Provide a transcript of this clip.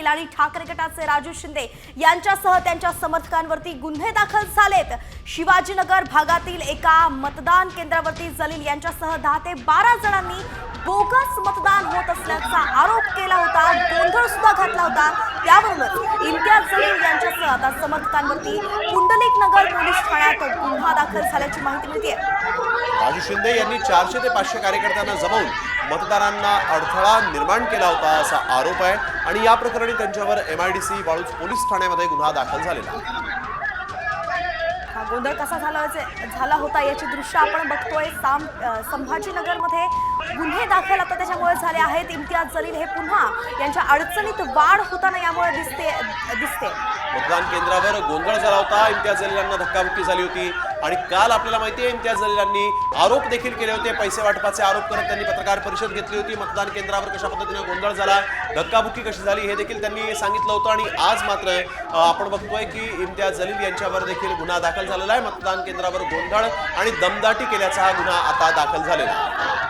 पाटील आणि ठाकरे गटाचे राजू शिंदे यांच्यासह त्यांच्या समर्थकांवरती गुन्हे दाखल झालेत। शिवाजीनगर भागातील एका मतदान केंद्रावरती जलील यांच्यासह 10 ते 12 जणांनी बोगस मतदान होत असल्याचा आरोप केला होता, गोंधळ सुद्धा घातला होता। त्यावरूनच इम्तियाज जलील यांच्यासह आता समर्थकांवरती पुंडलिक नगर पोलीस ठाण्यात गुन्हा दाखल झाल्याची माहिती मिळते। राजू शिंदे यांनी 400 ते 500 कार्यकर्त्यांना जमवून मतदारांना अडथळा निर्माण केला होता असा आरोप आहे आणि या प्रकरणी त्यांच्यावर MIDC वाळूज पोलीस ठाण्यामध्ये गुन्हा दाखल झालेला आहे। हा गोंधळ कसा झाला होता याची दृश्य आपण बघतोय। संभाजीनगरमध्ये गुन्हे दाखल आता त्याच्यामुळे झाले आहेत। इम्तियाज जलील हे पुन्हा यांच्या अडचणीत वाढ होताना यामुळे दिसते। मतदान केंद्रावर गोंधळ झाला होता, इम्तियाज जलील यांना धक्काबुक्की झाली होती आणि काल आपल्याला माहिती आहे इम्तियाज जलील यांनी आरोप देखील केले होते। पैसे वाटपाचे आरोप करत त्यांनी पत्रकार परिषद घेतली होती। मतदान केंद्रावर कशा पद्धतीने गोंधळ झाला, धक्काबुक्की कशी झाली हे देखील त्यांनी सांगितलं होतं आणि आज मात्र आपण बघतोय की इम्तियाज जलील यांच्यावर देखील गुन्हा दाखल झालेला आहे। मतदान केंद्रावर गोंधळ आणि दमदाटी केल्याचा हा गुन्हा आता दाखल झालेला आहे।